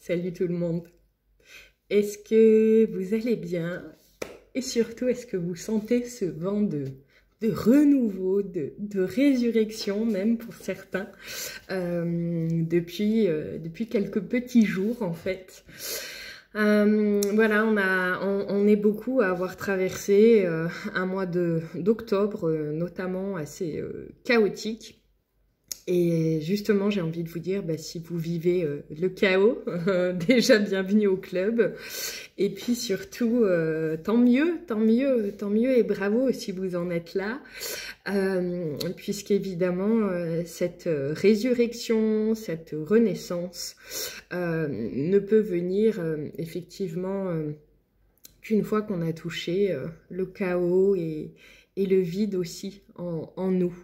Salut tout le monde. Est-ce que vous allez bien? Et surtout, est-ce que vous sentez ce vent de renouveau, de résurrection même pour certains, depuis quelques petits jours en fait. Voilà, on est beaucoup à avoir traversé un mois d'octobre, notamment assez chaotique. Et justement, j'ai envie de vous dire, si vous vivez le chaos, déjà bienvenue au club. Et puis surtout, tant mieux, tant mieux, tant mieux et bravo si vous en êtes là. Puisqu'évidemment, cette résurrection, cette renaissance ne peut venir effectivement qu'une fois qu'on a touché le chaos et le vide aussi en nous.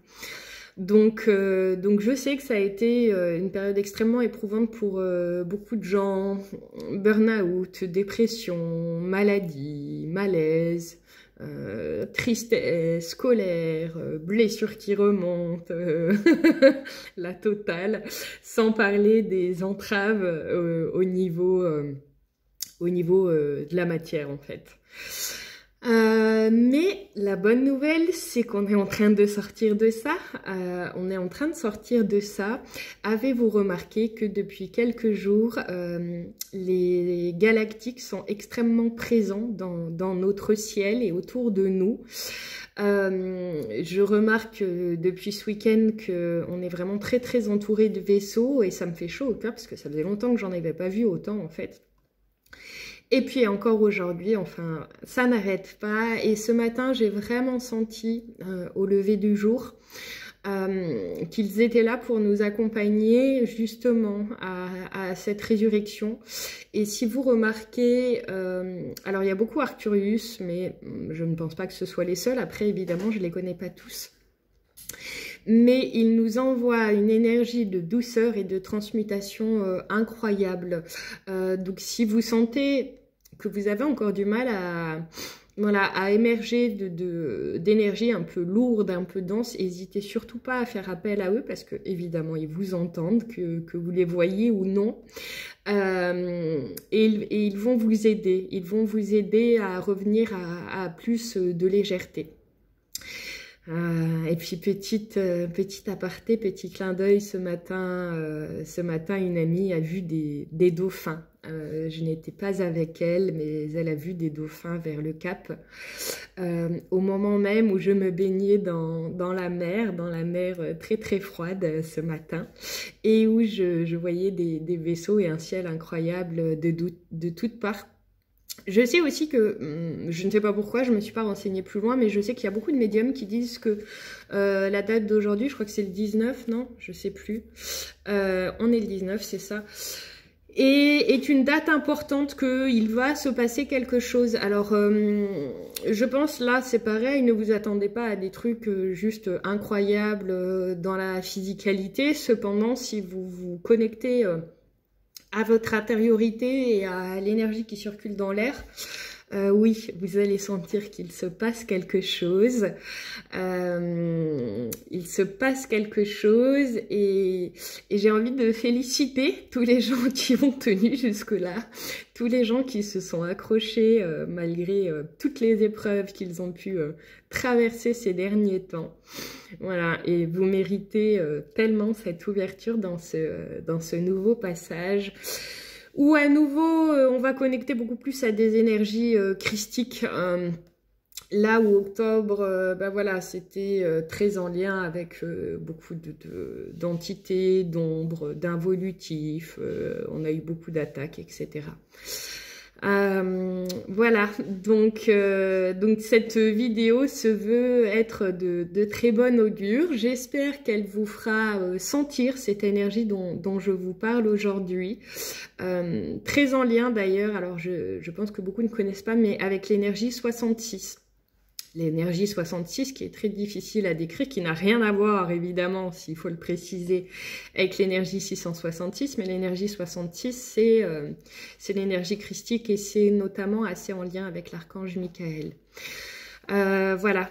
Donc je sais que ça a été une période extrêmement éprouvante pour beaucoup de gens. Burn-out, dépression, maladie, malaise, tristesse, colère, blessures qui remontent, la totale, sans parler des entraves au niveau de la matière en fait. Mais la bonne nouvelle, c'est qu'on est en train de sortir de ça. On est en train de sortir de ça. Avez-vous remarqué que depuis quelques jours, les galactiques sont extrêmement présents dans notre ciel et autour de nous? Je remarque depuis ce week-end qu'on est vraiment très très entouré de vaisseaux et ça me fait chaud au cœur parce que ça faisait longtemps que j'en avais pas vu autant en fait. Et puis encore aujourd'hui, enfin, ça n'arrête pas. Et ce matin, j'ai vraiment senti au lever du jour qu'ils étaient là pour nous accompagner justement à cette résurrection. Et si vous remarquez, alors il y a beaucoup Arcturus, mais je ne pense pas que ce soit les seuls. Après, évidemment, je ne les connais pas tous. Mais il nous envoie une énergie de douceur et de transmutation incroyable. Donc si vous sentez que vous avez encore du mal à émerger d'énergie un peu lourde, un peu dense, n'hésitez surtout pas à faire appel à eux parce que évidemment ils vous entendent, que vous les voyez ou non. Et ils vont vous aider. Ils vont vous aider à revenir à plus de légèreté. Et puis petit aparté, petit clin d'œil, ce matin une amie a vu des dauphins. Je n'étais pas avec elle, mais elle a vu des dauphins vers le Cap. Au moment même où je me baignais dans la mer très très froide ce matin, et où je voyais des vaisseaux et un ciel incroyable de toutes parts. Je sais aussi que, je ne sais pas pourquoi, je ne me suis pas renseignée plus loin, mais je sais qu'il y a beaucoup de médiums qui disent que la date d'aujourd'hui, je crois que c'est le 19, non? Je sais plus. On est le 19, c'est ça. Et est une date importante qu'il va se passer quelque chose. Alors, je pense là, c'est pareil, ne vous attendez pas à des trucs juste incroyables dans la physicalité. Cependant, si vous vous connectez à votre intériorité et à l'énergie qui circule dans l'air, oui, vous allez sentir qu'il se passe quelque chose. Il se passe quelque chose et j'ai envie de féliciter tous les gens qui ont tenu jusque-là, tous les gens qui se sont accrochés malgré toutes les épreuves qu'ils ont pu traverser ces derniers temps. Voilà, et vous méritez tellement cette ouverture dans ce nouveau passage où à nouveau on va connecter beaucoup plus à des énergies christiques. Là où octobre, voilà, c'était très en lien avec beaucoup d'entités, d'ombres, d'involutifs, on a eu beaucoup d'attaques, etc. Voilà, donc cette vidéo se veut être de très bon augure. J'espère qu'elle vous fera sentir cette énergie dont je vous parle aujourd'hui. Très en lien d'ailleurs, alors je pense que beaucoup ne connaissent pas, mais avec l'énergie 66. L'énergie 66 qui est très difficile à décrire, qui n'a rien à voir évidemment, s'il faut le préciser, avec l'énergie 666, mais l'énergie 66 c'est l'énergie christique et c'est notamment assez en lien avec l'archange Michael. Voilà.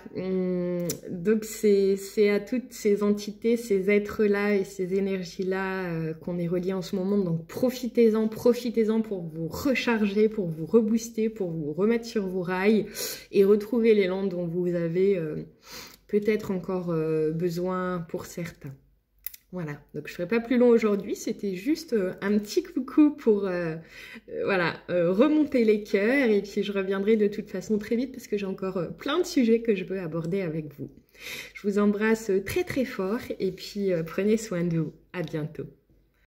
Donc c'est à toutes ces entités, ces êtres-là et ces énergies-là qu'on est reliés en ce moment. Donc profitez-en pour vous recharger, pour vous rebooster, pour vous remettre sur vos rails et retrouver l'élan dont vous avez peut-être encore besoin pour certains. Voilà, donc je ne ferai pas plus long aujourd'hui, c'était juste un petit coucou pour voilà, remonter les cœurs et puis je reviendrai de toute façon très vite parce que j'ai encore plein de sujets que je veux aborder avec vous. Je vous embrasse très très fort et puis prenez soin de vous. À bientôt.